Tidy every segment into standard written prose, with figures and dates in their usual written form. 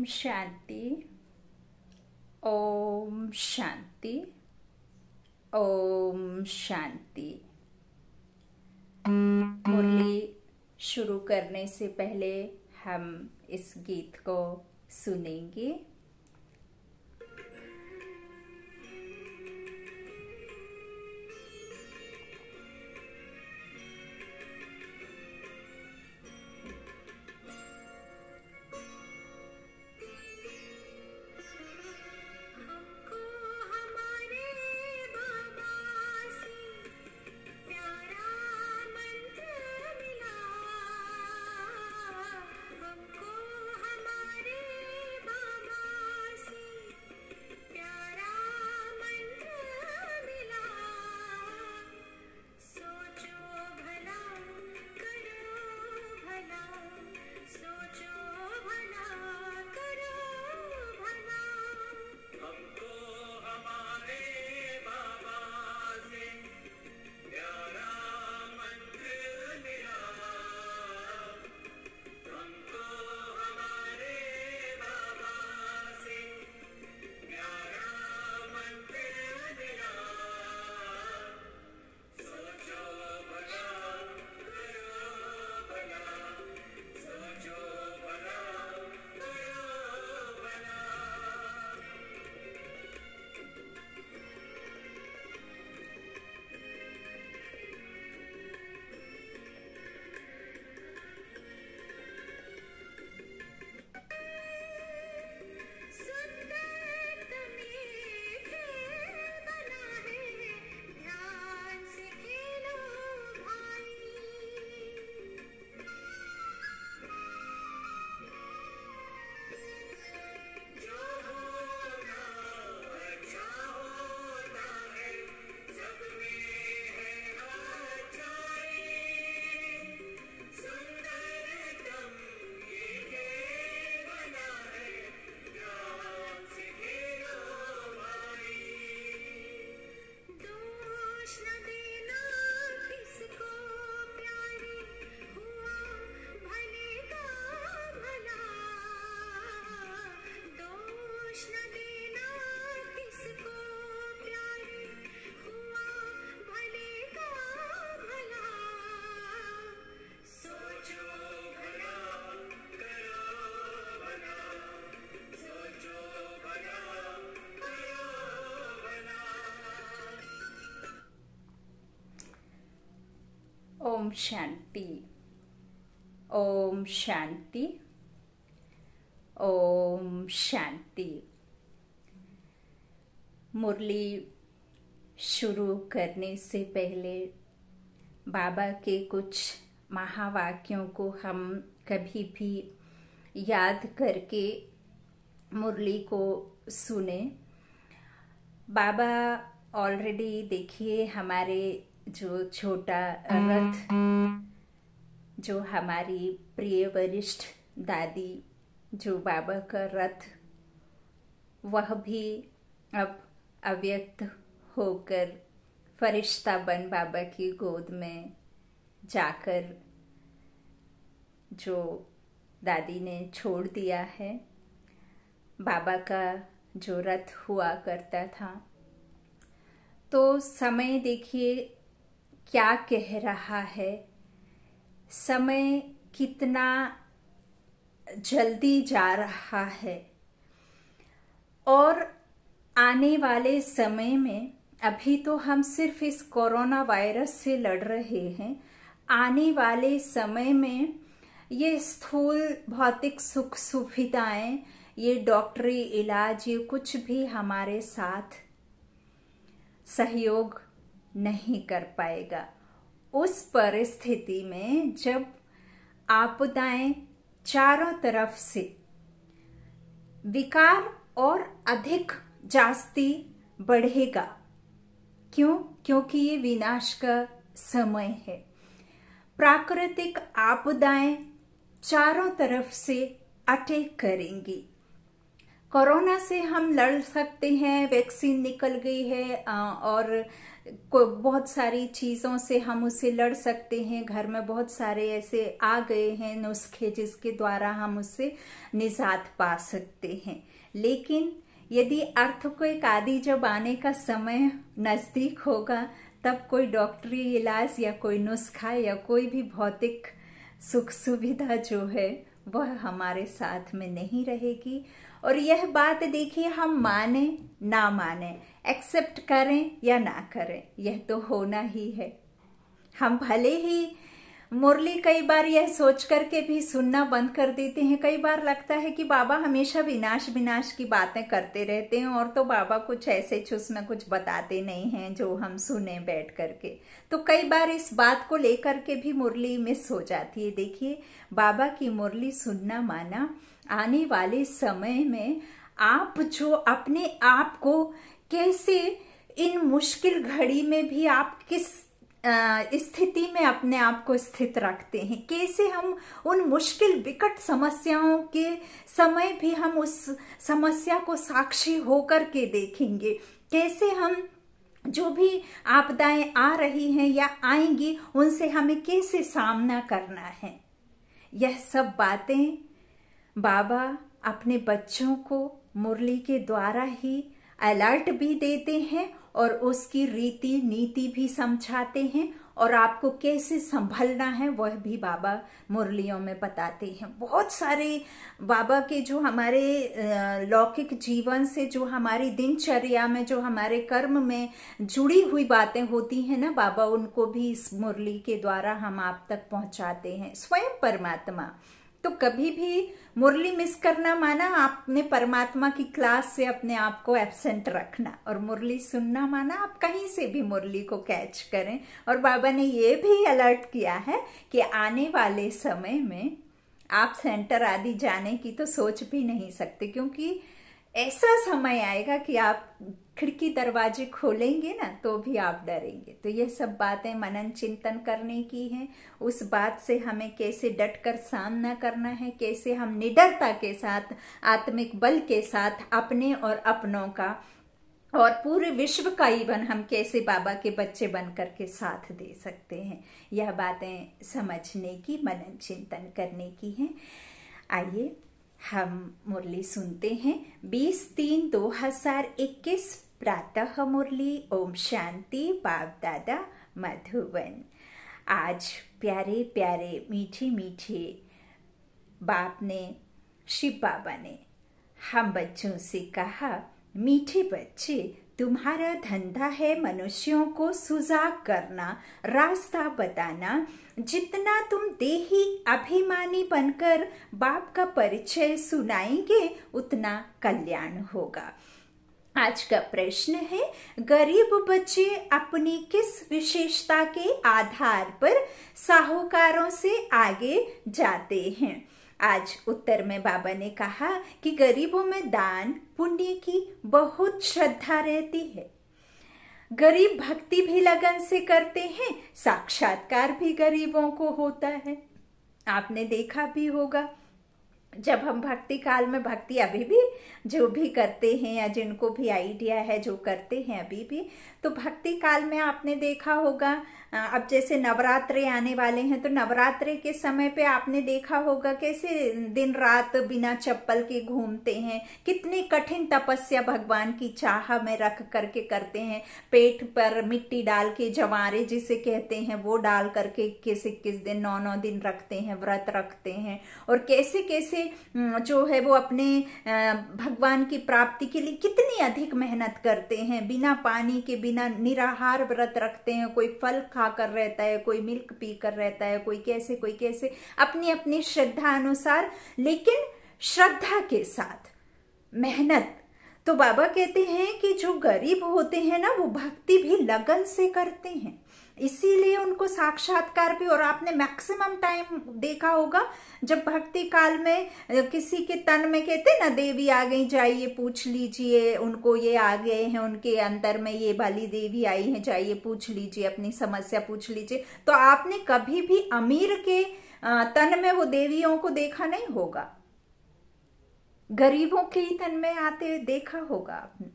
शांति। ओम शांति। ओम शांति। मुरली शुरू करने से पहले हम इस गीत को सुनेंगे। ओम शांति। ओम शांति। ओम शांति। मुरली शुरू करने से पहले बाबा के कुछ महावाक्यों को हम कभी भी याद करके मुरली को सुने। बाबा ऑलरेडी देखिए हमारे जो छोटा रथ, जो हमारी प्रिय वरिष्ठ दादी, जो बाबा का रथ, वह भी अब अव्यक्त होकर फरिश्ता बन बाबा की गोद में जाकर जो दादी ने छोड़ दिया है। बाबा का जो रथ हुआ करता था, तो समय देखिए क्या कह रहा है। समय कितना जल्दी जा रहा है और आने वाले समय में, अभी तो हम सिर्फ इस कोरोना वायरस से लड़ रहे हैं, आने वाले समय में ये स्थूल भौतिक सुख सुविधाएं, ये डॉक्टरी इलाज, ये कुछ भी हमारे साथ सहयोग नहीं कर पाएगा। उस परिस्थिति में जब आपदाएं चारों तरफ से, विकार और अधिक जास्ती बढ़ेगा। क्यों? क्योंकि ये विनाश का समय है। प्राकृतिक आपदाएं चारों तरफ से अटैक करेंगी। कोरोना से हम लड़ सकते हैं, वैक्सीन निकल गई है और बहुत सारी चीज़ों से हम उससे लड़ सकते हैं। घर में बहुत सारे ऐसे आ गए हैं नुस्खे जिसके द्वारा हम उससे निजात पा सकते हैं। लेकिन यदि अर्थक्वेक आदि जब आने का समय नज़दीक होगा, तब कोई डॉक्टरी इलाज या कोई नुस्खा या कोई भी भौतिक सुख सुविधा जो है वह हमारे साथ में नहीं रहेगी। और यह बात देखिए, हम माने ना माने, एक्सेप्ट करें या ना करें, यह तो होना ही है। हम भले ही मुरली कई बार यह सोच करके भी सुनना बंद कर देते हैं। कई बार लगता है कि बाबा हमेशा विनाश विनाश की बातें करते रहते हैं और तो बाबा कुछ ऐसे उसमें कुछ बताते नहीं हैं जो हम सुने बैठ करके। तो कई बार इस बात को लेकर के भी मुरली मिस हो जाती है। देखिए, बाबा की मुरली सुनना माना, आने वाले समय में आप जो अपने आप को कैसे इन मुश्किल घड़ी में भी आप किस स्थिति में अपने आप को स्थित रखते हैं, कैसे हम उन मुश्किल विकट समस्याओं के समय भी हम उस समस्या को साक्षी होकर के देखेंगे, कैसे हम जो भी आपदाएं आ रही हैं या आएंगी उनसे हमें कैसे सामना करना है। यह सब बातें बाबा अपने बच्चों को मुरली के द्वारा ही अलर्ट भी देते हैं और उसकी रीति नीति भी समझाते हैं और आपको कैसे संभलना है वह भी बाबा मुरलियों में बताते हैं। बहुत सारे बाबा के जो हमारे लौकिक जीवन से, जो हमारी दिनचर्या में, जो हमारे कर्म में जुड़ी हुई बातें होती हैं ना, बाबा उनको भी इस मुरली के द्वारा हम आप तक पहुंचाते हैं। स्वयं परमात्मा, तो कभी भी मुरली मिस करना माना आपने परमात्मा की क्लास से अपने आप को एब्सेंट रखना, और मुरली सुनना माना आप कहीं से भी मुरली को कैच करें। और बाबा ने ये भी अलर्ट किया है कि आने वाले समय में आप सेंटर आदि जाने की तो सोच भी नहीं सकते, क्योंकि ऐसा समय आएगा कि आप खिड़की दरवाजे खोलेंगे ना तो भी आप डरेंगे। तो ये सब बातें मनन चिंतन करने की हैं। उस बात से हमें कैसे डटकर सामना करना है, कैसे हम निडरता के साथ, आत्मिक बल के साथ अपने और अपनों का और पूरे विश्व का इवन हम कैसे बाबा के बच्चे बन करके साथ दे सकते हैं, यह बातें समझने की, मनन चिंतन करने की हैं। आइए हम मुरली सुनते हैं। 20/3/2021 प्रातः मुरली। ओम शांति। बाप दादा मधुबन। आज प्यारे प्यारे मीठे मीठे बाप ने, शिव बाबा ने हम बच्चों से कहा, मीठे बच्चे, तुम्हारा धंधा है मनुष्यों को सुजाग करना, रास्ता बताना। जितना तुम देही अभिमानी बनकर बाप का परिचय सुनाएंगे उतना कल्याण होगा। आज का प्रश्न है, गरीब बच्चे अपनी किस विशेषता के आधार पर साहूकारों से आगे जाते हैं? आज उत्तर में बाबा ने कहा कि गरीबों में दान पुण्य की बहुत श्रद्धा रहती है। गरीब भक्ति भी लगन से करते हैं, साक्षात्कार भी गरीबों को होता है। आपने देखा भी होगा, जब हम भक्ति काल में, भक्ति अभी भी जो भी करते हैं या जिनको भी आइडिया है जो करते हैं अभी भी, तो भक्ति काल में आपने देखा होगा, अब जैसे नवरात्रे आने वाले हैं तो नवरात्रे के समय पे आपने देखा होगा कैसे दिन रात बिना चप्पल के घूमते हैं, कितनी कठिन तपस्या भगवान की चाह में रख करके करते हैं। पेट पर मिट्टी डाल के, जवारे जिसे कहते हैं, वो डाल करके 21 दिन 9 दिन रखते हैं, व्रत रखते हैं, और कैसे कैसे जो है वो अपने भगवान की प्राप्ति के लिए कितनी अधिक मेहनत करते हैं। बिना पानी के, बिना निराहार व्रत रखते हैं, कोई फल खाकर रहता है, कोई मिल्क पीकर रहता है, कोई कैसे अपनी अपनी श्रद्धा अनुसार, लेकिन श्रद्धा के साथ मेहनत। तो बाबा कहते हैं कि जो गरीब होते हैं ना, वो भक्ति भी लगन से करते हैं, इसीलिए उनको साक्षात्कार भी। और आपने मैक्सिमम टाइम देखा होगा जब भक्ति काल में किसी के तन में कहते ना, देवी आ गई, जाइए पूछ लीजिए, उनको ये आ गए हैं, उनके अंदर में ये वाली देवी आई है, जाइए पूछ लीजिए, अपनी समस्या पूछ लीजिए। तो आपने कभी भी अमीर के तन में वो देवियों को देखा नहीं होगा। गरीबों के ही तन में आते हुए देखा होगा आपने।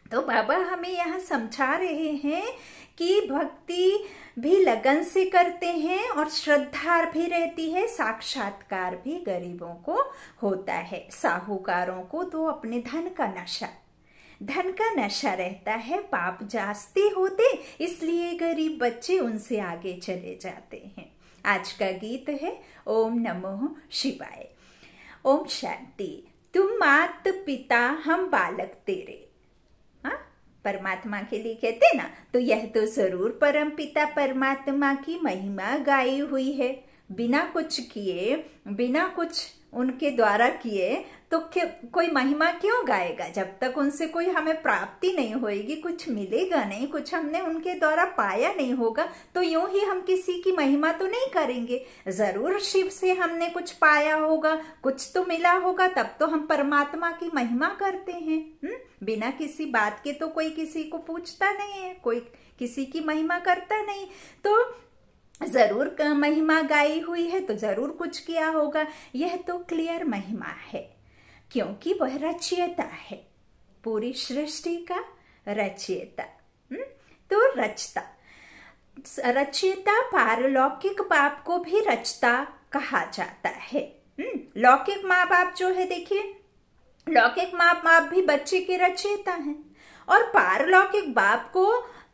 तो बाबा हमें यहाँ समझा रहे हैं कि भक्ति भी लगन से करते हैं और श्रद्धा भी रहती है, साक्षात्कार भी गरीबों को होता है। साहूकारों को तो अपने धन का नशा रहता है, पाप जास्ती होते इसलिए गरीब बच्चे उनसे आगे चले जाते हैं। आज का गीत है ओम नमो शिवाय। ओम शांति। तुम मात पिता हम बालक तेरे, हाँ परमात्मा के लिए कहते ना, तो यह तो जरूर परम पिता परमात्मा की महिमा गाई हुई है। बिना कुछ किए, बिना कुछ उनके द्वारा किए तो कोई महिमा क्यों गाएगा? जब तक उनसे कोई हमें प्राप्ति नहीं होगी, कुछ मिलेगा नहीं, कुछ हमने उनके द्वारा पाया नहीं होगा, तो यूं ही हम किसी की महिमा तो नहीं करेंगे। जरूर शिव से हमने कुछ पाया होगा, कुछ तो मिला होगा, तब तो हम परमात्मा की महिमा करते हैं। बिना किसी बात के तो कोई किसी को पूछता नहीं है, कोई किसी की महिमा करता नहीं। तो जरूर महिमा गाई हुई है तो जरूर कुछ किया होगा। यह तो क्लियर महिमा है, क्योंकि वह रचयिता है, पूरी सृष्टि का रचयिता। तो रचयिता पारलौकिक बाप को भी रचता कहा जाता है। लौकिक माँ बाप जो है, देखिए लौकिक माँ बाप भी बच्चे के रचयिता हैं, और पारलौकिक बाप को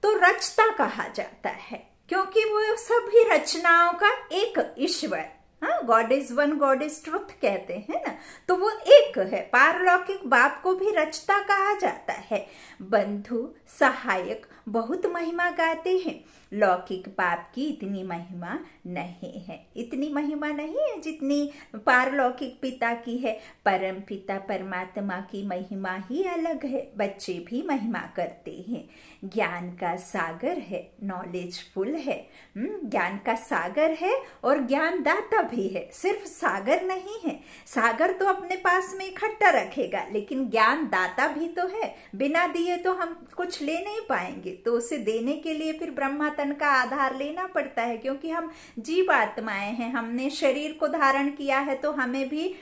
तो रचता कहा जाता है, क्योंकि वो सभी रचनाओं का एक ईश्वर, हाँ God is one, God is truth कहते हैं ना, तो वो एक है। पारलौकिक बाप को भी रचता कहा जाता है। बंधु सहायक बहुत महिमा गाते हैं, लौकिक बाप की इतनी महिमा नहीं है, इतनी महिमा नहीं है जितनी पारलौकिक पिता की है। परम पिता परमात्मा की महिमा ही अलग है, बच्चे भी महिमा करते हैं। ज्ञान का सागर है, नॉलेजफुल है, ज्ञान का सागर है और ज्ञान दाता भी है। सिर्फ सागर नहीं है, सागर तो अपने पास में इकट्ठा रखेगा, लेकिन ज्ञान दाता भी तो है। बिना दिए तो हम कुछ ले नहीं पाएंगे, तो उसे देने के लिए फिर ब्रह्मा तन का आधार लेना पड़ता है, क्योंकि हम जीव आत्माएं हैं, हमने शरीर को धारण किया है, तो हमें भी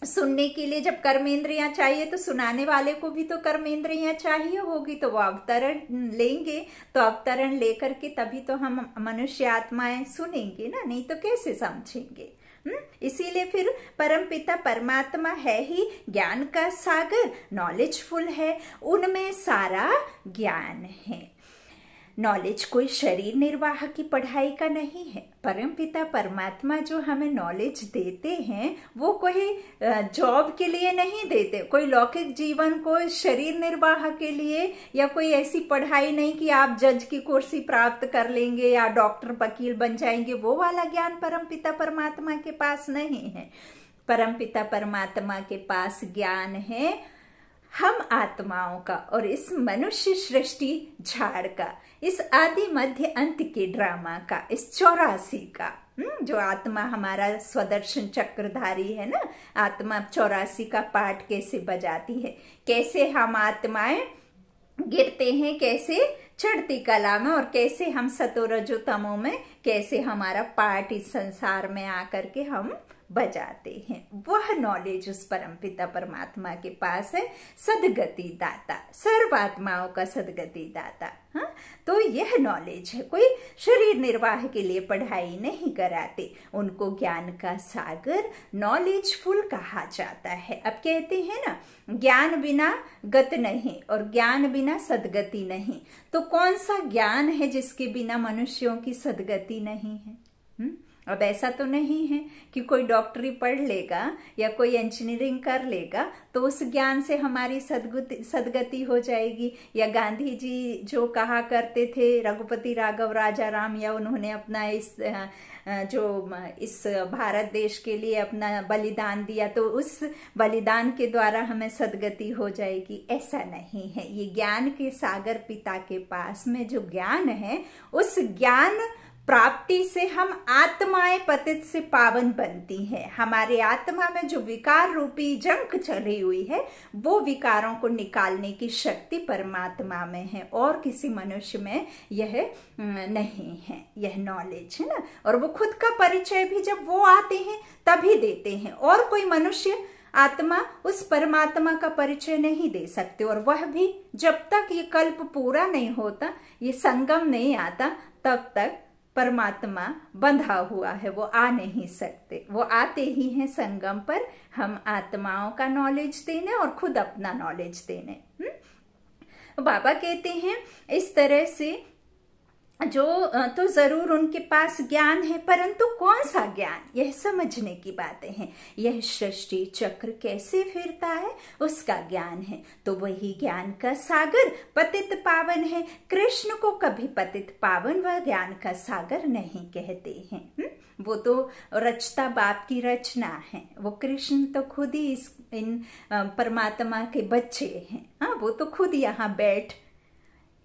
सुनने के लिए जब कर्मेंद्रियां चाहिए तो सुनाने वाले को भी तो कर्मेंद्रियां चाहिए होगी, तो वो अवतरण लेंगे, तो अवतरण लेकर के तभी तो हम मनुष्य आत्माएं सुनेंगे ना, नहीं तो कैसे समझेंगे। इसीलिए फिर परमपिता परमात्मा है ही ज्ञान का सागर, नॉलेजफुल है, उनमें सारा ज्ञान है। नॉलेज कोई शरीर निर्वाह की पढ़ाई का नहीं है। परमपिता परमात्मा जो हमें नॉलेज देते हैं वो कोई जॉब के लिए नहीं देते, कोई लौकिक जीवन को शरीर निर्वाह के लिए, या कोई ऐसी पढ़ाई नहीं कि आप जज की कुर्सी प्राप्त कर लेंगे या डॉक्टर वकील बन जाएंगे, वो वाला ज्ञान परमपिता परमात्मा के पास नहीं है। परमपिता परमात्मा के पास ज्ञान है हम आत्माओं का, और इस मनुष्य सृष्टि झाड़ का, इस आदि मध्य अंत के ड्रामा का, इस 84 का, जो आत्मा हमारा स्वदर्शन चक्रधारी है ना, आत्मा 84 का पाठ कैसे बजाती है, कैसे हम आत्माएं गिरते हैं, कैसे चढ़ती कला में, और कैसे हम सतोरजो तमो में, कैसे हमारा पाठ इस संसार में आकर के हम बजाते हैं। वह नॉलेज उस परमपिता परमात्मा के पास है, सदगति दाता, सर्वात्माओं का सदगति दाता। हाँ, तो यह नॉलेज है, कोई शरीर निर्वाह के लिए पढ़ाई नहीं कराते, उनको ज्ञान का सागर, नॉलेजफुल कहा जाता है। अब कहते हैं ना, ज्ञान बिना गत नहीं और ज्ञान बिना सदगति नहीं, तो कौन सा ज्ञान है जिसके बिना मनुष्यों की सदगति नहीं है? अब ऐसा तो नहीं है कि कोई डॉक्टरी पढ़ लेगा या कोई इंजीनियरिंग कर लेगा तो उस ज्ञान से हमारी सदगति हो जाएगी। या गांधी जी जो कहा करते थे, रघुपति राघव राजा राम, या उन्होंने अपना इस भारत देश के लिए अपना बलिदान दिया, तो उस बलिदान के द्वारा हमें सदगति हो जाएगी, ऐसा नहीं है। ये ज्ञान के सागर पिता के पास में जो ज्ञान है, उस ज्ञान प्राप्ति से हम आत्माएं पतित से पावन बनती हैं। हमारे आत्मा में जो विकार रूपी जंक चढ़ी हुई है, वो विकारों को निकालने की शक्ति परमात्मा में है, और किसी मनुष्य में यह नहीं है, यह नॉलेज है ना। और वो खुद का परिचय भी जब वो आते हैं तभी देते हैं, और कोई मनुष्य आत्मा उस परमात्मा का परिचय नहीं दे सकते, और वह भी जब तक ये कल्प पूरा नहीं होता, ये संगम नहीं आता, तब तक परमात्मा बंधा हुआ है, वो आ नहीं सकते। वो आते ही हैं संगम पर, हम आत्माओं का नॉलेज देने और खुद अपना नॉलेज देने। बाबा कहते हैं इस तरह से जो तो जरूर उनके पास ज्ञान है, परंतु कौन सा ज्ञान, यह समझने की बातें हैं। यह सृष्टि चक्र कैसे फिरता है उसका ज्ञान है, तो वही ज्ञान का सागर पतित पावन है। कृष्ण को कभी पतित पावन व ज्ञान का सागर नहीं कहते हैं। वो तो रचता बाप की रचना है, वो कृष्ण तो खुद ही इन परमात्मा के बच्चे हैं। हाँ, वो तो खुद यहाँ बैठ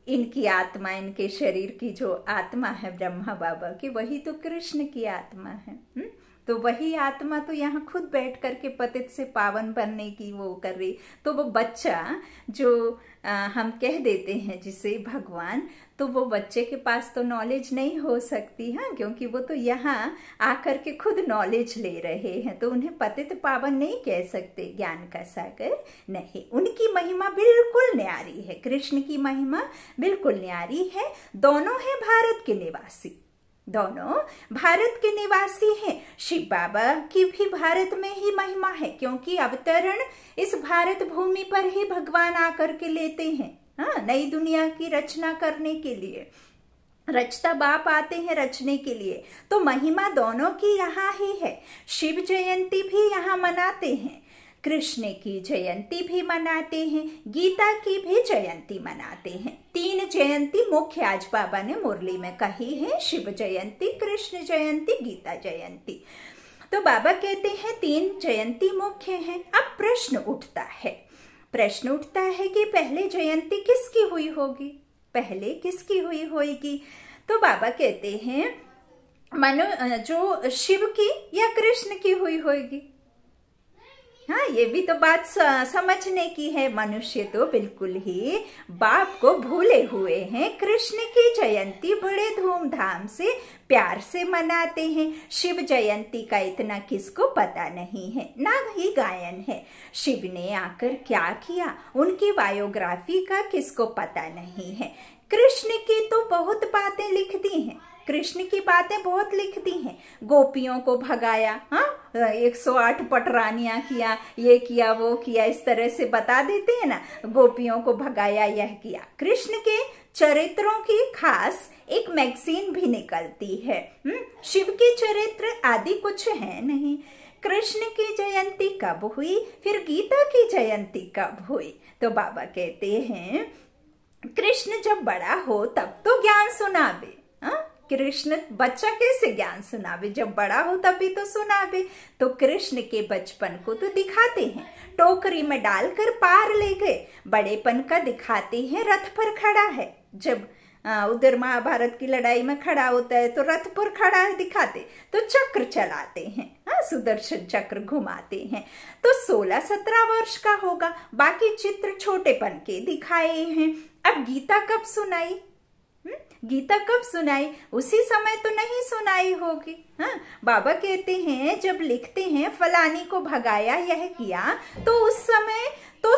इनकी आत्मा, इनके शरीर की जो आत्मा है ब्रह्मा बाबा की, वही तो कृष्ण की आत्मा है। तो वही आत्मा तो यहाँ खुद बैठ करके पतित से पावन बनने की वो कर रही। तो वो बच्चा जो हम कह देते हैं जिसे भगवान, तो वो बच्चे के पास तो नॉलेज नहीं हो सकती, हाँ, क्योंकि वो तो यहाँ आकर के खुद नॉलेज ले रहे हैं, तो उन्हें पतित पावन नहीं कह सकते, ज्ञान का सागर नहीं। उनकी महिमा बिल्कुल न्यारी है, कृष्ण की महिमा बिल्कुल न्यारी है। दोनों है भारत के निवासी, दोनों भारत के निवासी हैं। शिव बाबा की भी भारत में ही महिमा है, क्योंकि अवतरण इस भारत भूमि पर ही भगवान आकर के लेते हैं। हाँ, नई दुनिया की रचना करने के लिए रचता बाप आते हैं रचने के लिए, तो महिमा दोनों की यहाँ ही है। शिव जयंती भी यहाँ मनाते हैं, कृष्ण की जयंती भी मनाते हैं, गीता की भी जयंती मनाते हैं। 3 जयंती मुख्य आज बाबा ने मुरली में कही है, शिव जयंती, कृष्ण जयंती, गीता जयंती। तो बाबा कहते हैं 3 जयंती मुख्य हैं। अब प्रश्न उठता है कि पहले जयंती किसकी हुई होगी, पहले किसकी हुई होगी। तो बाबा कहते हैं जो शिव की या कृष्ण की हुई होगी। हाँ, ये भी तो बात समझने की है। मनुष्य तो बिल्कुल ही बाप को भूले हुए हैं। कृष्ण की जयंती बड़े धूमधाम से प्यार से मनाते हैं, शिव जयंती का इतना किसको पता नहीं है, ना ही गायन है। शिव ने आकर क्या किया, उनकी बायोग्राफी का किसको पता नहीं है। कृष्ण की तो बहुत बातें लिख दी हैं, कृष्ण की बातें बहुत लिख दी हैं। गोपियों को भगाया, हाँ, 108 पटरानियां किया, ये किया वो किया, इस तरह से बता देते हैं ना। गोपियों को भगाया, यह किया। कृष्ण के चरित्रों की खास एक मैगजीन भी निकलती है। शिव के चरित्र आदि कुछ है नहीं। कृष्ण की जयंती कब हुई, फिर गीता की जयंती कब हुई। तो बाबा कहते हैं कृष्ण जब बड़ा हो तब तो ज्ञान सुनावे। कृष्ण बच्चा कैसे ज्ञान सुनावे, जब बड़ा हो तभी तो सुनावे। तो कृष्ण के बचपन को तो दिखाते हैं, टोकरी में डालकर पार ले गए। बड़ेपन का दिखाते हैं, रथ पर खड़ा है। जब उधर महाभारत की लड़ाई में खड़ा होता है तो रथ पर खड़ा है दिखाते, तो चक्र चलाते हैं, हाँ, सुदर्शन चक्र घुमाते हैं। तो 16-17 वर्ष का होगा। बाकी चित्र छोटेपन के दिखाए हैं। अब गीता कब सुनाई, गीता कब सुनाई, उसी समय तो नहीं सुनाई होगी। हाँ, बाबा कहते हैं जब लिखते हैं फलानी को भगाया, यह किया, तो उस समय तो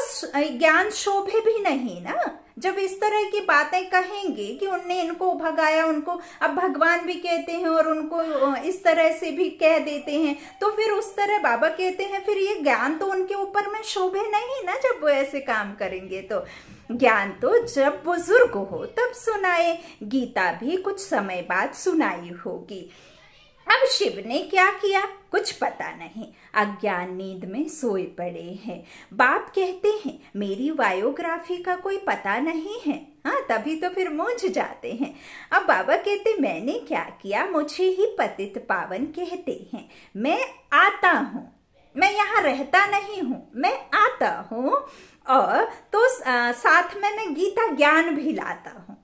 ज्ञान शोभे भी नहीं ना। जब इस तरह की बातें कहेंगे कि उनने इनको भगाया, उनको अब भगवान भी कहते हैं और उनको इस तरह से भी कह देते हैं, तो फिर उस तरह बाबा कहते हैं फिर ये ज्ञान तो उनके ऊपर में शोभे नहीं ना। जब वो ऐसे काम करेंगे तो ज्ञान तो जब बुजुर्ग हो तब सुनाए। गीता भी कुछ समय बाद सुनाई होगी। अब शिव ने क्या किया कुछ पता नहीं, अज्ञान नींद में सोए पड़े हैं। बाप कहते हैं मेरी बायोग्राफी का कोई पता नहीं है। हाँ, तभी तो फिर मूंझ जाते हैं। अब बाबा कहते मैंने क्या किया, मुझे ही पतित पावन कहते हैं। मैं आता हूँ, मैं यहाँ रहता नहीं हूँ, मैं आता हूँ, और तो साथ में मैं गीता ज्ञान भी लाता हूँ।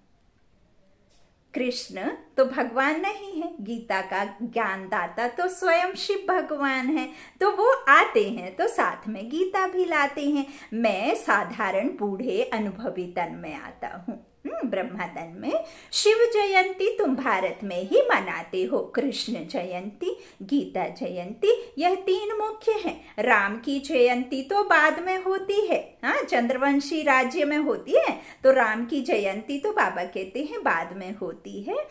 कृष्ण तो भगवान नहीं है, गीता का ज्ञान दाता तो स्वयं शिव भगवान है। तो वो आते हैं तो साथ में गीता भी लाते हैं। मैं साधारण बूढ़े अनुभवी तन में आता हूँ। ब्रह्मदन में। शिव जयंती तुम भारत में ही मनाते हो। कृष्ण जयंती, गीता जयंती, यह 3 मुख्य हैं। राम की जयंती तो बाद में होती है, हाँ, चंद्रवंशी राज्य में होती है, तो राम की जयंती तो बाबा कहते हैं बाद में होती है।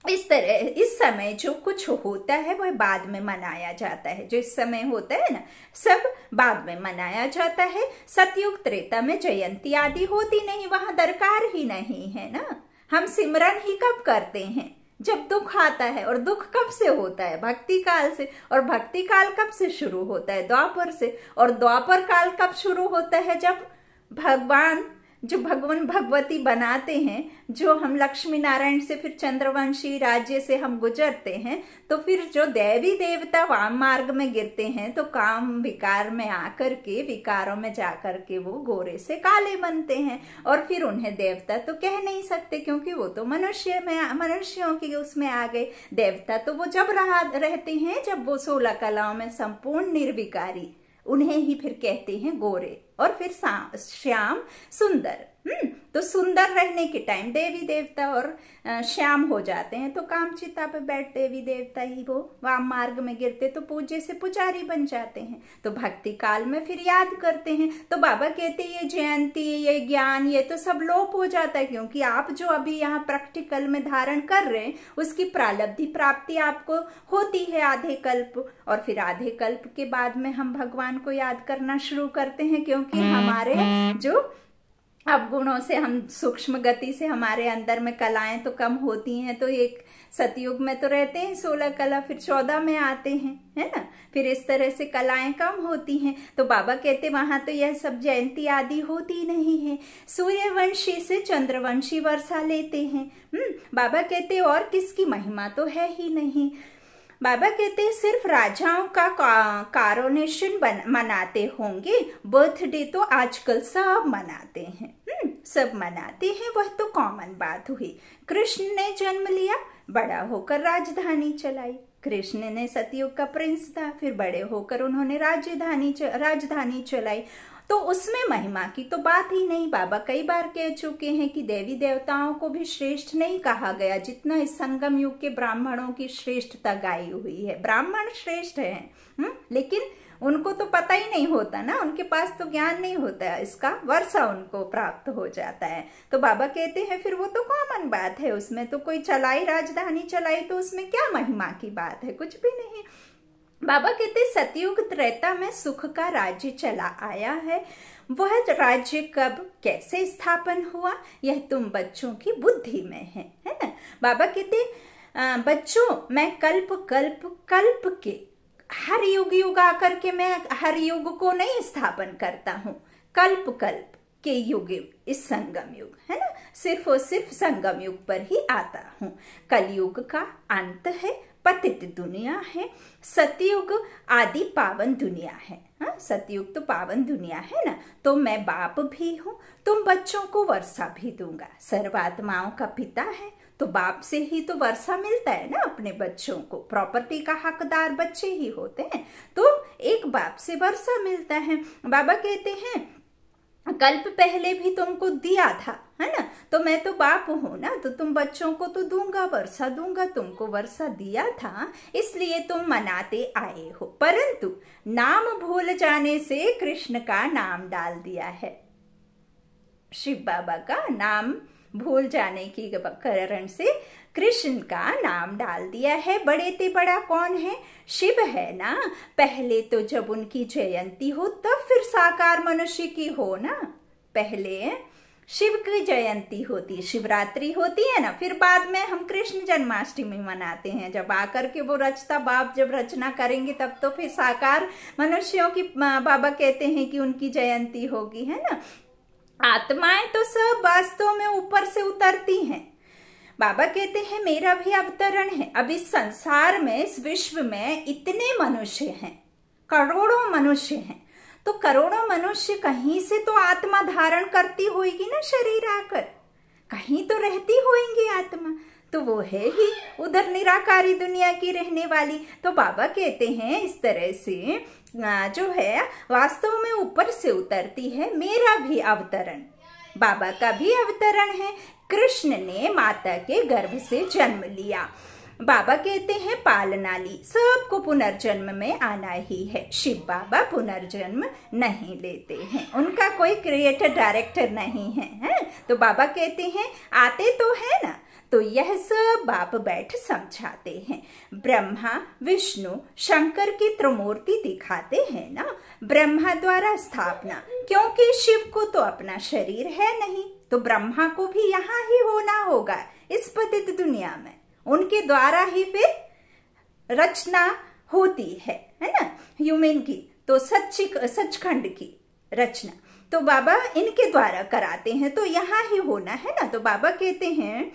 इस तरह इस समय जो कुछ होता है वह बाद में मनाया जाता है। जो इस समय होता है ना, सब बाद में मनाया जाता है। सतयुग त्रेता में जयंती आदि होती नहीं, वहां दरकार ही नहीं है ना। हम सिमरन ही कब करते हैं? जब दुख आता है। और दुख कब से होता है? भक्ति काल से। और भक्ति काल कब से शुरू होता है? द्वापर से। और द्वापर काल कब शुरू होता है? जब भगवान जो भगवान भगवती बनाते हैं, जो हम लक्ष्मी नारायण से फिर चंद्रवंशी राज्य से हम गुजरते हैं, तो फिर जो देवी देवता वाम मार्ग में गिरते हैं तो काम विकार में आकर के, विकारों में जाकर के वो गोरे से काले बनते हैं। और फिर उन्हें देवता तो कह नहीं सकते, क्योंकि वो तो मनुष्यों की उसमें आ गए। देवता तो वो जब रहते हैं जब वो 16 कलाओं में संपूर्ण निर्विकारी, उन्हें ही फिर कहते हैं गोरे। और फिर श्याम सुंदर। तो सुंदर रहने के टाइम देवी देवता और श्याम हो जाते हैं, तो कामचिता पे बैठ देवी देवता ही वो वाम मार्ग में गिरते तो पूजे से पुजारी बन जाते हैं। तो भक्ति काल में फिर याद करते हैं। तो बाबा कहते हैं ये जयंती, ये ज्ञान, ये तो सब लोप हो जाता है, क्योंकि आप जो अभी यहाँ प्रैक्टिकल में धारण कर रहे हैं उसकी प्रारब्धि प्राप्ति आपको होती है आधे कल्प। और फिर आधे कल्प के बाद में हम भगवान को याद करना शुरू करते हैं, क्योंकि हमारे जो अवगुणों से, हम सूक्ष्म गति से हमारे अंदर में कलाएं तो कम होती हैं। तो एक सतयुग में तो रहते हैं 16 कला, फिर 14 में आते हैं, है ना। फिर इस तरह से कलाएं कम होती हैं। तो बाबा कहते वहां तो यह सब जयंती आदि होती नहीं है। सूर्यवंशी से चंद्रवंशी वर्षा लेते हैं। बाबा कहते और किसकी महिमा तो है ही नहीं। बाबा कहते हैं सिर्फ राजाओं का कारोनेशन मनाते होंगे। बर्थडे तो आजकल सब मनाते हैं, सब मनाते हैं, वह तो कॉमन बात हुई। कृष्ण ने जन्म लिया, बड़ा होकर राजधानी चलाई। कृष्ण ने सतयुग का प्रिंस था, फिर बड़े होकर उन्होंने राजधानी चलाई। तो उसमें महिमा की तो बात ही नहीं। बाबा कई बार कह चुके हैं कि देवी देवताओं को भी श्रेष्ठ नहीं कहा गया, जितना इस संगम युग के ब्राह्मणों की श्रेष्ठता गाई हुई है। ब्राह्मण श्रेष्ठ हैं, लेकिन उनको तो पता ही नहीं होता ना, उनके पास तो ज्ञान नहीं होता है, इसका वर्षा उनको प्राप्त हो जाता है। तो बाबा कहते हैं फिर वो तो कॉमन बात है, उसमें तो कोई राजधानी चलाई तो उसमें क्या महिमा की बात है? कुछ भी नहीं। बाबा कहते सतयुग त्रेता में सुख का राज्य चला आया है। वह राज्य कब कैसे स्थापन हुआ यह तुम बच्चों की बुद्धि में है ना। बाबा कहते बच्चों, मैं कल्प के हर युग आकर के मैं हर युग को नहीं स्थापन करता हूँ। कल्प के युग इस संगम युग है ना, सिर्फ और सिर्फ संगम युग पर ही आता हूँ। कलयुग का अंत है, पतित दुनिया है। सतयुग आदि पावन दुनिया है। हाँ, सतयुग तो पावन दुनिया है ना। तो मैं बाप भी हूँ, तुम बच्चों को वर्षा भी दूंगा। सर्वात्माओं का पिता है, तो बाप से ही तो वर्षा मिलता है ना अपने बच्चों को। प्रॉपर्टी का हकदार बच्चे ही होते हैं, तो एक बाप से वर्षा मिलता है। बाबा कहते हैं कल्प पहले भी तुमको दिया था, है ना, तो मैं तो बाप हूं ना, तो तुम बच्चों को तो दूंगा, वर्षा दूंगा। तुमको वर्षा दिया था इसलिए तुम मनाते आए हो, परंतु नाम भूल जाने से कृष्ण का नाम डाल दिया है। शिव बाबा का नाम भूल जाने की कारण से कृष्ण का नाम डाल दिया है। बड़े ते बड़ा कौन है? शिव है ना। पहले तो जब उनकी जयंती हो तब फिर साकार मनुष्य की हो ना। पहले शिव की जयंती होती, शिवरात्रि होती है ना, फिर बाद में हम कृष्ण जन्माष्टमी मनाते हैं। जब आकर के वो रचता बाप जब रचना करेंगे तब तो फिर साकार मनुष्यों की बाबा कहते हैं कि उनकी जयंती होगी, है ना। आत्माएं तो सब वास्तव में ऊपर से उतरती हैं। बाबा कहते हैं मेरा भी अवतरण है। अब इस संसार में, इस विश्व में इतने मनुष्य हैं, करोड़ों मनुष्य हैं, तो करोड़ों मनुष्य कहीं से तो आत्मा धारण करती होगी ना, शरीर आकर कहीं तो रहती होंगी आत्मा, तो वो है ही उधर निराकारी दुनिया की रहने वाली। तो बाबा कहते हैं इस तरह से जो है वास्तव में ऊपर से उतरती है। मेरा भी अवतरण बाबा का भी अवतरण है। कृष्ण ने माता के गर्भ से जन्म लिया। बाबा कहते हैं पालना ली, सबको पुनर्जन्म में आना ही है। शिव बाबा पुनर्जन्म नहीं लेते हैं, उनका कोई क्रिएटर डायरेक्टर नहीं है, तो बाबा कहते हैं आते तो है ना, तो यह सब बाप बैठ समझाते हैं। ब्रह्मा विष्णु शंकर की त्रिमूर्ति दिखाते हैं ना। ब्रह्मा द्वारा स्थापना, क्योंकि शिव को तो अपना शरीर है नहीं, तो ब्रह्मा को भी यहाँ ही होना होगा इस पतित दुनिया में, उनके द्वारा ही फिर रचना होती है ना, ह्यूमन की तो सचखंड की रचना तो बाबा इनके द्वारा कराते हैं, तो यहाँ ही होना है ना। तो बाबा कहते हैं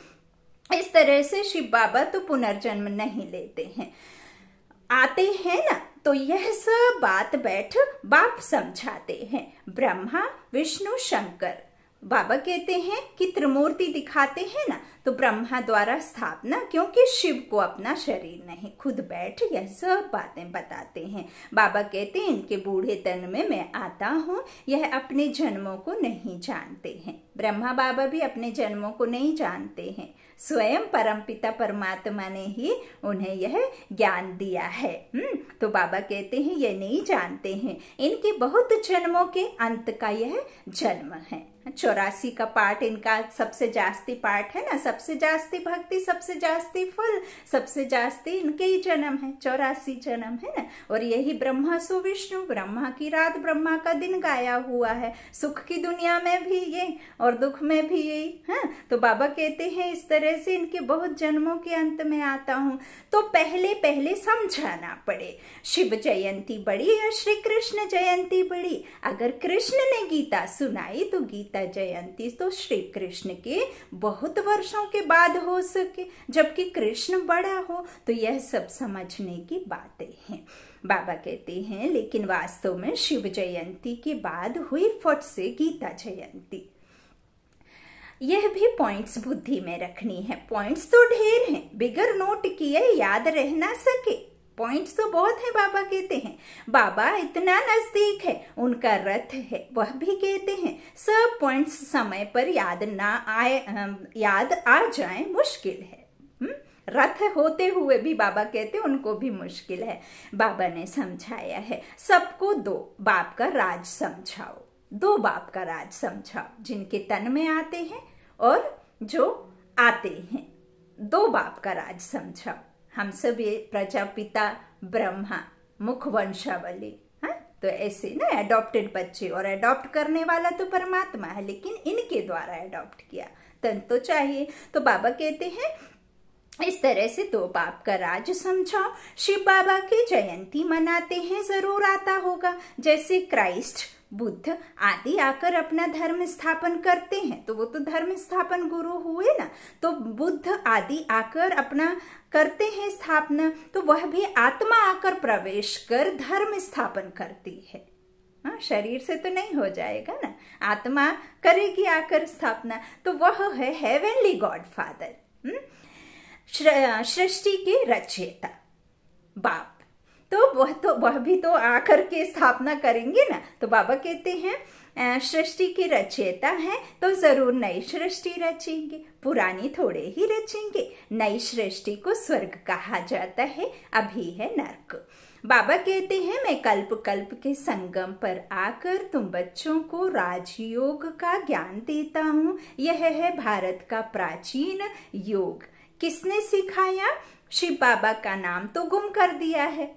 इस तरह से शिव बाबा तो पुनर्जन्म नहीं लेते हैं, आते हैं ना। तो यह सब बात बैठ बाप समझाते हैं। ब्रह्मा विष्णु शंकर, बाबा कहते हैं कि त्रिमूर्ति दिखाते हैं ना, तो ब्रह्मा द्वारा स्थापना, क्योंकि शिव को अपना शरीर नहीं, खुद बैठ यह सब बातें बताते हैं। बाबा कहते हैं इनके बूढ़े तन में मैं आता हूँ, यह अपने जन्मों को नहीं जानते हैं। ब्रह्मा बाबा भी अपने जन्मों को नहीं जानते हैं, स्वयं परमपिता परमात्मा ने ही उन्हें यह ज्ञान दिया है। तो बाबा कहते हैं ये नहीं जानते हैं, इनके बहुत जन्मों के अंत का यह जन्म है। 84 का पाठ इनका सबसे जास्ती पाठ है ना, सबसे जास्ती भक्ति, सबसे जास्ती फल, सबसे जास्ती इनके ही जन्म है, 84 जन्म है ना। और यही ब्रह्मा सु विष्णु, ब्रह्मा की रात ब्रह्मा का दिन गाया हुआ है, सुख की दुनिया में भी ये और दुख में भी यही है। तो बाबा कहते हैं इस तरह से इनके बहुत जन्मों के अंत में आता हूँ। तो पहले पहले समझाना पड़े, शिव जयंती बड़ी या श्री कृष्ण जयंती बड़ी। अगर कृष्ण ने गीता सुनाई तो गीता जयंती तो श्री कृष्ण के बहुत वर्षों के बाद हो सके, जबकि कृष्ण बड़ा हो, तो यह सब समझने की बातें हैं। बाबा कहते हैं लेकिन वास्तव में शिव जयंती के बाद हुई फट से गीता जयंती। यह भी पॉइंट्स बुद्धि में रखनी है। पॉइंट्स तो ढेर हैं, बिगर नोट किए याद रह ना सके। पॉइंट्स तो बहुत है, बाबा कहते हैं बाबा इतना नजदीक है, उनका रथ है, वह भी कहते हैं सब पॉइंट्स समय पर याद ना आए, याद आ जाए मुश्किल है। रथ होते हुए भी बाबा कहते उनको भी मुश्किल है। बाबा ने समझाया है सबको दो बाप का राज समझाओ, दो बाप का राज समझाओ, जिनके तन में आते हैं और जो आते हैं, दो बाप का राज समझाओ। हम सब ये प्रजापिता ब्रह्मा मुख वंशावली, तो ऐसे ना एडॉप्टेड बच्चे, और एडॉप्ट करने वाला तो परमात्मा है, लेकिन इनके द्वारा एडॉप्ट किया तन तो चाहिए। तो बाबा कहते हैं इस तरह से दो बाप का राज समझाओ। शिव बाबा की जयंती मनाते हैं, जरूर आता होगा, जैसे क्राइस्ट बुद्ध आदि आकर अपना धर्म स्थापन करते हैं, तो वो तो धर्म स्थापन गुरु हुए ना। तो बुद्ध आदि आकर अपना करते हैं स्थापना, तो वह भी आत्मा आकर प्रवेश कर धर्म स्थापन करती है। शरीर से तो नहीं हो जाएगा ना, आत्मा करेगी आकर स्थापना। तो वह है हेवनली गॉड फादर, सृष्टि के रचयिता बाप। तो वह भी तो आकर के स्थापना करेंगे ना। तो बाबा कहते हैं सृष्टि के रचयिता है, तो जरूर नई सृष्टि रचेंगे, पुरानी थोड़े ही रचेंगे। नई सृष्टि को स्वर्ग कहा जाता है, अभी है नर्क। बाबा कहते हैं मैं कल्प कल्प के संगम पर आकर तुम बच्चों को राजयोग का ज्ञान देता हूँ। यह है भारत का प्राचीन योग। किसने सिखाया? शिव बाबा का नाम तो गुम कर दिया है,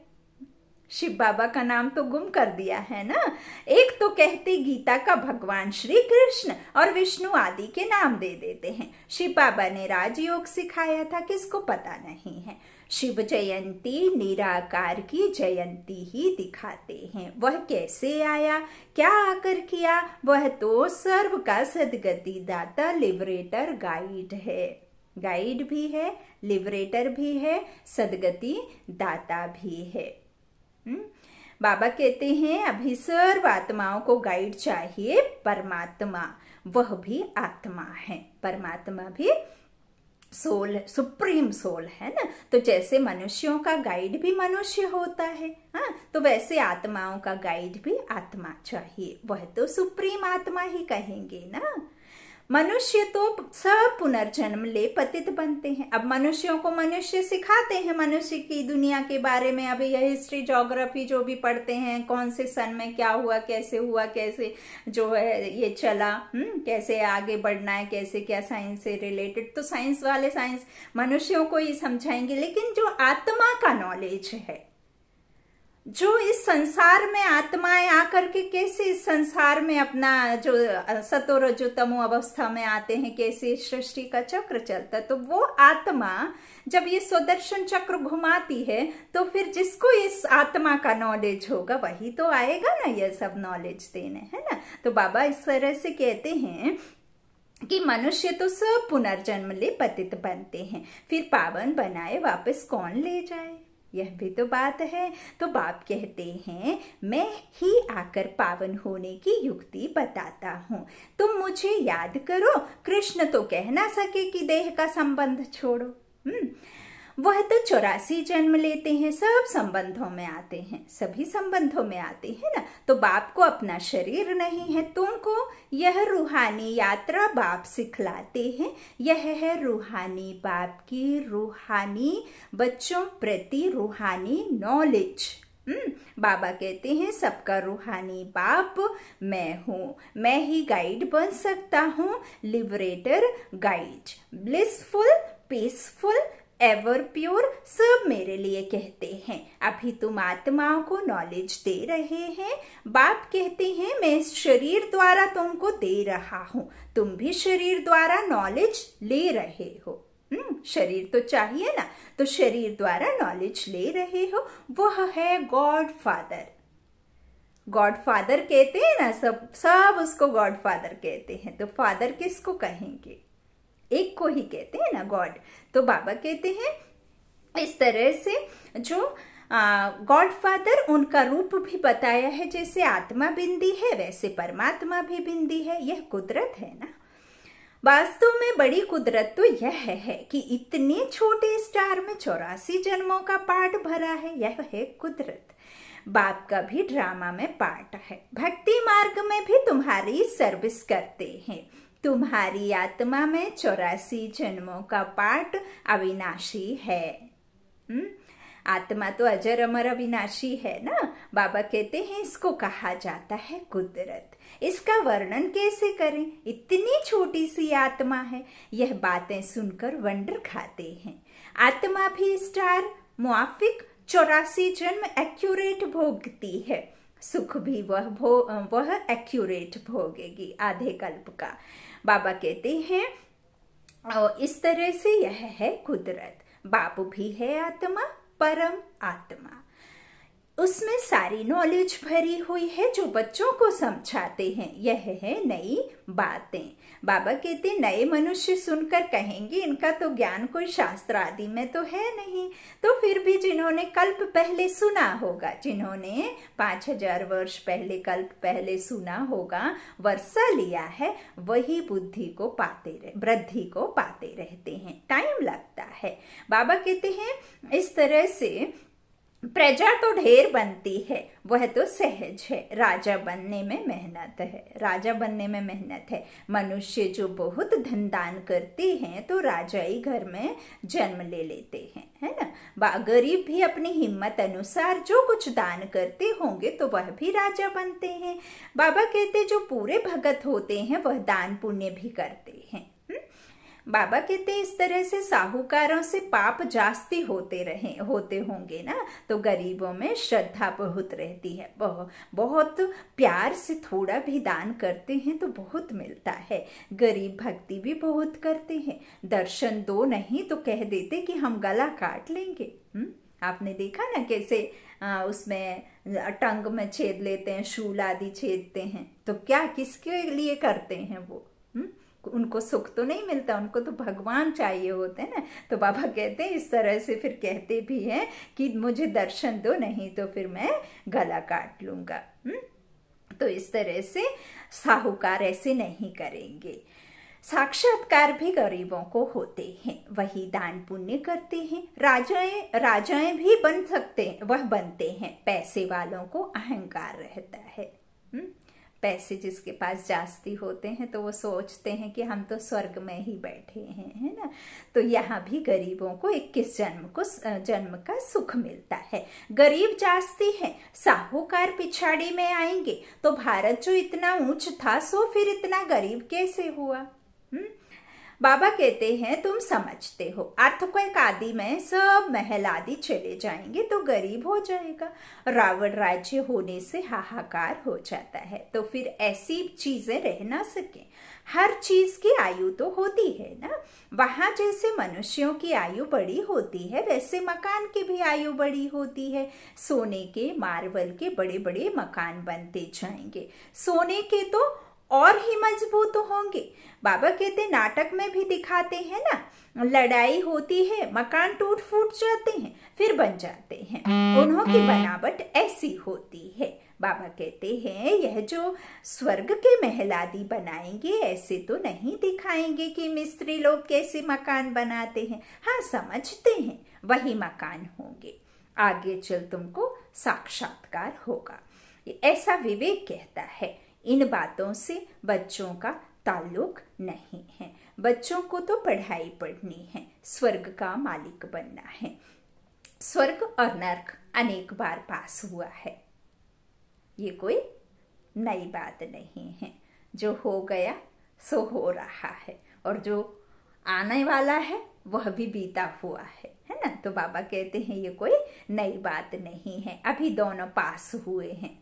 शिव बाबा का नाम तो गुम कर दिया है ना। एक तो कहते गीता का भगवान श्री कृष्ण और विष्णु आदि के नाम दे देते हैं। शिव बाबा ने राजयोग सिखाया था, किसको पता नहीं है। शिव जयंती निराकार की जयंती ही दिखाते हैं। वह कैसे आया, क्या आकर किया, वह तो सर्व का सदगति दाता लिबरेटर गाइड है। गाइड भी है, लिबरेटर भी है, सदगति दाता भी है। बाबा कहते हैं अभी सर्व आत्माओं को गाइड चाहिए परमात्मा, वह भी आत्मा है। परमात्मा भी सोल, सुप्रीम सोल है ना। तो जैसे मनुष्यों का गाइड भी मनुष्य होता है, तो वैसे आत्माओं का गाइड भी आत्मा चाहिए, वह तो सुप्रीम आत्मा ही कहेंगे ना। मनुष्य तो सब पुनर्जन्म ले पतित बनते हैं। अब मनुष्यों को मनुष्य सिखाते हैं मनुष्य की दुनिया के बारे में। अभी यह हिस्ट्री ज्योग्राफी जो भी पढ़ते हैं, कौन से सन में क्या हुआ, कैसे जो है ये चला, कैसे आगे बढ़ना है, कैसे क्या साइंस से रिलेटेड, तो साइंस वाले साइंस मनुष्यों को ही समझाएंगे। लेकिन जो आत्मा का नॉलेज है, जो इस संसार में आत्माएं आकर के कैसे इस संसार में अपना जो सतो रजो तमो अवस्था में आते हैं, कैसे सृष्टि का चक्र चलता है, तो वो आत्मा जब ये सुदर्शन चक्र घुमाती है तो फिर जिसको इस आत्मा का नॉलेज होगा वही तो आएगा ना ये सब नॉलेज देने, है ना। तो बाबा इस तरह से कहते हैं कि मनुष्य तो सब पुनर्जन्म ले पतित बनते हैं, फिर पावन बनाए वापस कौन ले जाए, यह भी तो बात है। तो बाप कहते हैं मैं ही आकर पावन होने की युक्ति बताता हूँ, तुम मुझे याद करो। कृष्ण तो कह ना सके कि देह का संबंध छोड़ो। वह तो 84 जन्म लेते हैं, सब संबंधों में आते हैं, सभी संबंधों में आते हैं ना। तो बाप को अपना शरीर नहीं है, तुमको यह रूहानी यात्रा बाप सिखलाते हैं। यह है रूहानी बाप की रूहानी बच्चों प्रति रूहानी नॉलेज। बाबा कहते हैं सबका रूहानी बाप मैं हूँ, मैं ही गाइड बन सकता हूँ, liberator guide, blissful, peaceful, ever pure, सब मेरे लिए कहते हैं। अभी तुम आत्माओं को नॉलेज दे रहे हैं। बाप कहते हैं मैं इस शरीर द्वारा तुमको दे रहा हूँ, तुम भी शरीर द्वारा नॉलेज ले रहे हो। शरीर तो चाहिए ना, तो शरीर द्वारा नॉलेज ले रहे हो। वह है गॉड फादर। गॉड फादर कहते हैं ना, सब उसको गॉड फादर कहते हैं। तो फादर किसको कहेंगे? एक को ही कहते हैं ना, गॉड। तो बाबा कहते हैं इस तरह से जो गॉड फादर, उनका रूप भी बताया है। जैसे आत्मा बिंदी है वैसे परमात्मा भी बिंदी है। यह कुदरत है ना। वास्तव में बड़ी कुदरत तो यह है कि इतने छोटे स्टार में 84 जन्मों का पार्ट भरा है। यह है कुदरत। बाप का भी ड्रामा में पार्ट है। भक्ति मार्ग में भी तुम्हारी सर्विस करते हैं। तुम्हारी आत्मा में 84 जन्मों का पार्ट अविनाशी है। आत्मा तो अजर अमर अविनाशी है ना। बाबा कहते हैं इसको कहा जाता है कुदरत। इसका वर्णन कैसे करें? इतनी छोटी सी आत्मा है। यह बातें सुनकर वंडर खाते हैं। आत्मा भी स्टार मुआफिक 84 जन्म एक्यूरेट भोगती है। सुख भी वह एक्यूरेट भोगेगी आधे कल्प का। बाबा कहते हैं और इस तरह से यह है कुदरत। बाप भी है आत्मा, परम आत्मा। उसमें सारी नॉलेज भरी हुई है जो बच्चों को समझाते हैं। यह है नई बातें। बाबा कहते नए मनुष्य सुनकर कहेंगे इनका तो ज्ञान कोई शास्त्र आदि में तो है नहीं। तो फिर भी जिन्होंने कल्प पहले सुना होगा, जिन्होंने 5000 वर्ष पहले कल्प पहले सुना होगा, वर्षा लिया है, वही बुद्धि को पाते वृद्धि को पाते रहते हैं। टाइम लगता है। बाबा कहते हैं इस तरह से प्रजा तो ढेर बनती है, वह तो सहज है। राजा बनने में मेहनत है, राजा बनने में मेहनत है। मनुष्य जो बहुत धन दान करते हैं तो राजाई घर में जन्म ले लेते हैं, है ना। गरीब भी अपनी हिम्मत अनुसार जो कुछ दान करते होंगे तो वह भी राजा बनते हैं। बाबा कहते जो पूरे भगत होते हैं वह दान पुण्य भी करते हैं। बाबा कहते इस तरह से साहूकारों से पाप जास्ती होते होंगे ना, तो गरीबों में श्रद्धा बहुत रहती है। बहुत प्यार से थोड़ा भी दान करते हैं तो बहुत मिलता है। गरीब भक्ति भी बहुत करते हैं। दर्शन दो नहीं तो कह देते कि हम गला काट लेंगे। आपने देखा ना कैसे उसमें टंग में छेद लेते हैं, शूल आदि छेदते हैं। तो क्या किसके लिए करते हैं वो? उनको सुख तो नहीं मिलता, उनको तो भगवान चाहिए होते हैं ना। तो बाबा कहते हैं इस तरह से फिर कहते भी हैं कि मुझे दर्शन दो नहीं तो फिर मैं गला काट लूंगा। तो इस तरह से साहूकार ऐसे नहीं करेंगे। साक्षात्कार भी गरीबों को होते हैं, वही दान पुण्य करते हैं। राजाएं भी बन सकते हैं, वह बनते हैं। पैसे वालों को अहंकार रहता है। पैसे जिसके पास जास्ती होते हैं तो वो सोचते हैं कि हम तो स्वर्ग में ही बैठे हैं, है ना। तो यहाँ भी गरीबों को 21 जन्म का सुख मिलता है। गरीब जास्ती है, साहूकार पिछाड़ी में आएंगे, तो भारत जो इतना ऊंच था सो फिर इतना गरीब कैसे हुआ। बाबा कहते हैं तुम समझते हो, अर्थक्वेक आदि में सब महल आदि चले जाएंगे तो गरीब हो जाएगा। रावण राज्य होने से हाहाकार हो जाता है, तो फिर ऐसी चीजें रह ना सके। हर चीज की आयु तो होती है ना। वहां जैसे मनुष्यों की आयु बड़ी होती है वैसे मकान की भी आयु बड़ी होती है। सोने के मार्बल के बड़े बड़े मकान बनते जाएंगे, सोने के तो और ही मजबूत होंगे। बाबा कहते नाटक में भी दिखाते हैं ना, लड़ाई होती है, मकान टूट फूट जाते हैं फिर बन जाते हैं। उन्हों की बनावट ऐसी होती है। बाबा कहते हैं यह जो स्वर्ग के महल आदि बनाएंगे ऐसे तो नहीं दिखाएंगे कि मिस्त्री लोग कैसे मकान बनाते हैं। हाँ, समझते हैं वही मकान होंगे, आगे चल तुमको साक्षात्कार होगा, ऐसा विवेक कहता है। इन बातों से बच्चों का ताल्लुक नहीं है। बच्चों को तो पढ़ाई पढ़नी है, स्वर्ग का मालिक बनना है। स्वर्ग और नर्क अनेक बार पास हुआ है, ये कोई नई बात नहीं है। जो हो गया सो हो रहा है, और जो आने वाला है वह भी बीता हुआ है ना। तो बाबा कहते हैं ये कोई नई बात नहीं है, अभी दोनों पास हुए हैं।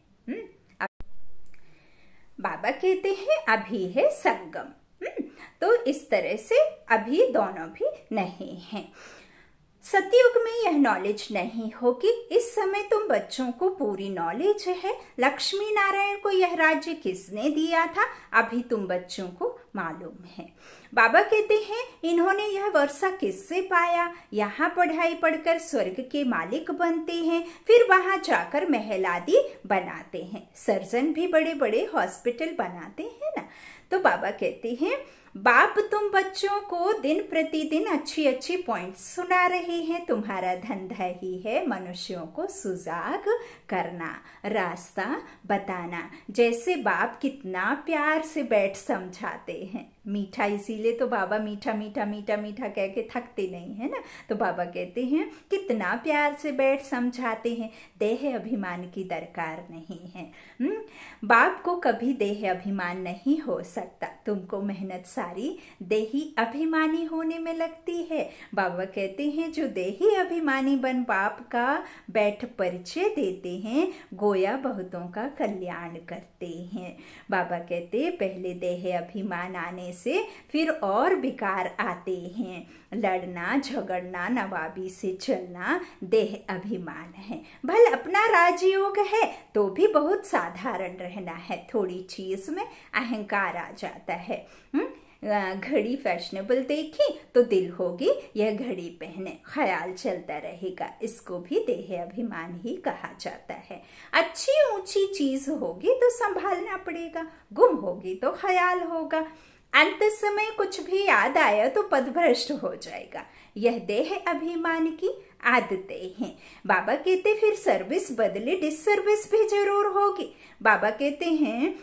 बाबा कहते हैं अभी है संगम। तो इस तरह से अभी दोनों भी नहीं हैं। सतयुग में यह नॉलेज नहीं होगी, इस समय तुम बच्चों को पूरी नॉलेज है। लक्ष्मी नारायण को यह राज्य किसने दिया था अभी तुम बच्चों को मालूम है। बाबा कहते हैं इन्होंने यह वर्षा किससे पाया, यहाँ पढ़ाई पढ़कर स्वर्ग के मालिक बनते हैं, फिर वहां जाकर महल आदि बनाते हैं। सर्जन भी बड़े बड़े हॉस्पिटल बनाते हैं ना। तो बाबा कहते हैं बाप तुम बच्चों को दिन प्रतिदिन अच्छी अच्छी पॉइंट्स सुना रहे हैं। तुम्हारा धंधा ही है मनुष्यों को सुजाग करना, रास्ता बताना। जैसे बाप कितना प्यार से बैठ समझाते हैं, मीठा, इसीलिए तो बाबा मीठा मीठा मीठा मीठा कह के थकते नहीं है ना। तो बाबा कहते हैं कितना प्यार से बैठ समझाते हैं। देह अभिमान की दरकार नहीं है। बाप को कभी देह अभिमान नहीं हो सकता। तुमको मेहनत सारी देही अभिमानी होने में लगती है। बाबा कहते हैं जो देही अभिमानी बन बाप का बैठ परिचय देते हैं, गोया बहुतों का कल्याण करते हैं। बाबा कहते हैं पहले देह अभिमान आने से फिर और विकार आते हैं। लड़ना झगड़ना नवाबी से चलना देह अभिमान है। भल अपना राजयोग है तो भी बहुत साधारण रहना है। थोड़ी चीज में अहंकार आ जाता है। घड़ी फैशनेबल देखी तो दिल होगी यह घड़ी पहने, ख्याल चलता रहेगा। इसको भी देह अभिमान ही कहा जाता है। अच्छी ऊंची चीज होगी तो संभालना पड़ेगा, गुम होगी तो ख्याल होगा। अंत समय कुछ भी याद आया तो पदभ्रष्ट हो जाएगा। यह देह अभिमान की आदतें हैं। बाबा कहते फिर सर्विस बदले डिससर्विस भी जरूर होगी। बाबा कहते हैं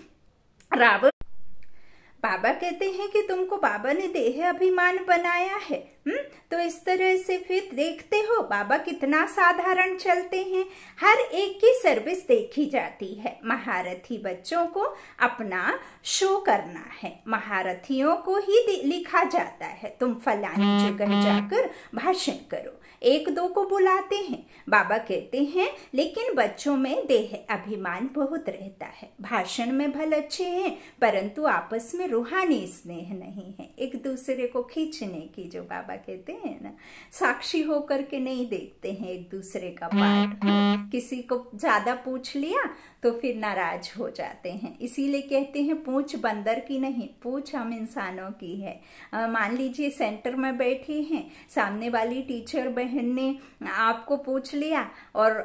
बाबा कहते हैं कि तुमको बाबा ने देह अभिमान बनाया है। तो इस तरह से फिर देखते हो बाबा कितना साधारण चलते हैं। हर एक की सर्विस देखी जाती है। महारथी बच्चों को अपना शो करना है, महारथियों को ही लिखा जाता है तुम फलानी जगह जाकर भाषण करो। एक दो को बुलाते हैं। बाबा कहते हैं लेकिन बच्चों में देह अभिमान बहुत रहता है। भाषण में भल अच्छे हैं परंतु आपस में रूहानी स्नेह नहीं है, एक दूसरे को खींचने की, जो बाबा कहते हैं ना, साक्षी होकर के नहीं देखते हैं एक दूसरे का पाठ। किसी को ज्यादा पूछ लिया तो फिर नाराज हो जाते हैं। इसीलिए कहते हैं पूछ बंदर की नहीं, पूछ हम इंसानों की है। मान लीजिए सेंटर में बैठे हैं, सामने वाली टीचर बहन ने आपको पूछ लिया और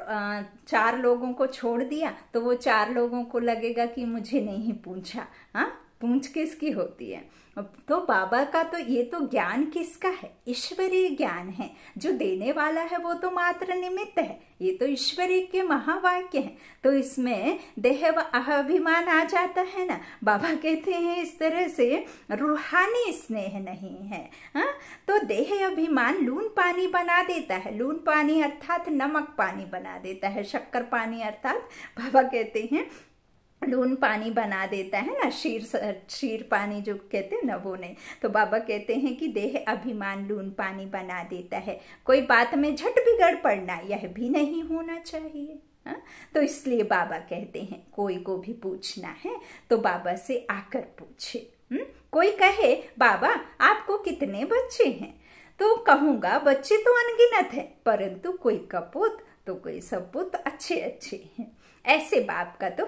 4 लोगों को छोड़ दिया तो वो 4 लोगों को लगेगा कि मुझे नहीं पूछा। हाँ, पूंछ किसकी होती है? तो बाबा का तो ये तो ज्ञान किसका है? ईश्वरीय ज्ञान है। जो देने वाला है वो तो मात्र निमित्त है। ये तो ईश्वरीय के महावाक्य हैं। तो इसमें देह व अभिमान आ जाता है ना। बाबा कहते हैं इस तरह से रूहानी स्नेह नहीं है। हाँ, तो देह अभिमान लून पानी बना देता है। लून पानी अर्थात नमक पानी बना देता है। शक्कर पानी अर्थात बाबा कहते हैं लून पानी बना देता है ना। शीर पानी जो कहते हैं ना, वो नहीं। तो बाबा कहते हैं कि देह अभिमान लून पानी बना देता है। कोई बात में झट बिगड़ पड़ना यह भी नहीं होना चाहिए। हा? तो इसलिए बाबा कहते हैं कोई को भी पूछना है तो बाबा से आकर पूछे। कोई कहे बाबा आपको कितने बच्चे हैं? तो कहूंगा बच्चे तो अनगिनत है, परंतु कोई कपूत तो कोई सपूत अच्छे अच्छे हैं। ऐसे बाप का तो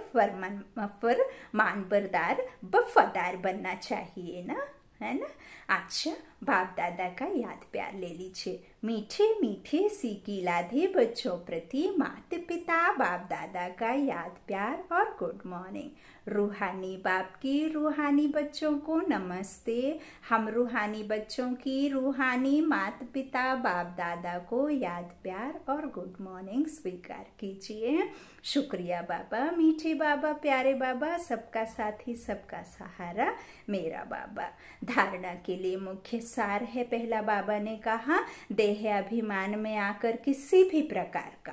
फरमानबरदार वफादार बनना चाहिए ना, है ना। अच्छा, बाप दादा का याद प्यार ले लीजिए। मीठे मीठे सीखी लाधे बच्चों प्रति माता पिता बाप दादा का याद प्यार और गुड मॉर्निंग। रूहानी बाप की रूहानी बच्चों को नमस्ते। हम रूहानी बच्चों की रूहानी माता पिता बाप दादा को याद प्यार और गुड मॉर्निंग स्वीकार कीजिए। शुक्रिया बाबा, मीठे बाबा, प्यारे बाबा, सबका साथी सबका सहारा मेरा बाबा। धारणा के लिए मुख्य सार है। पहला बाबा ने कहा देह अभिमान में आकर किसी भी प्रकार का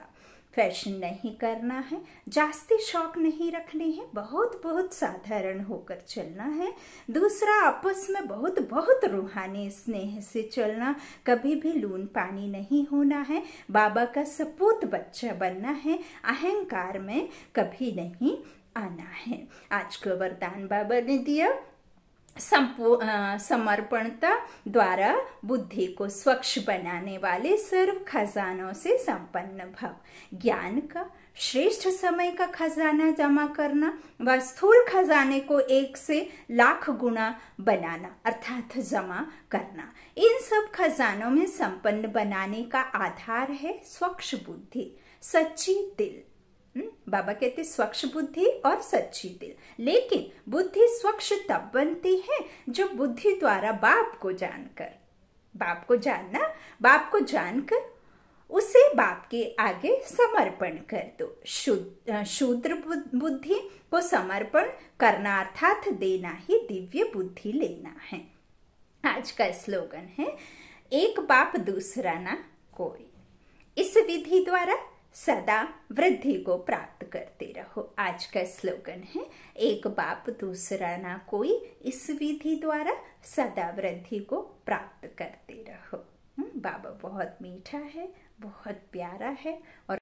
फैशन नहीं करना है, जास्ती शौक नहीं रखने हैं, बहुत बहुत साधारण होकर चलना है। दूसरा, आपस में बहुत बहुत रूहानी स्नेह से चलना, कभी भी लून पानी नहीं होना है। बाबा का सपूत बच्चा बनना है, अहंकार में कभी नहीं आना है। आज का वरदान बाबा ने दिया, समर्पणता द्वारा बुद्धि को स्वच्छ बनाने वाले सर्व खजानों से संपन्न भव। ज्ञान का श्रेष्ठ समय का खजाना जमा करना व स्थूल खजाने को 1 से लाख गुना बनाना अर्थात जमा करना। इन सब खजानों में संपन्न बनाने का आधार है स्वच्छ बुद्धि, सच्ची दिल। बाबा कहते स्वच्छ बुद्धि और सच्ची दिल। लेकिन बुद्धि स्वच्छ तब बनती है जो बुद्धि द्वारा बाप को जानकर, बाप को जानना, बाप को जानकर उसे बाप के आगे समर्पण कर दो। शूद्र बुद्धि को समर्पण करना अर्थात देना ही दिव्य बुद्धि लेना है। आज का स्लोगन है एक बाप दूसरा ना कोई। इस विधि द्वारा सदा वृद्धि को प्राप्त करते रहो। आज का स्लोगन है एक बाप दूसरा ना कोई। इस विधि द्वारा सदा वृद्धि को प्राप्त करते रहो। बाबा बहुत मीठा है, बहुत प्यारा है और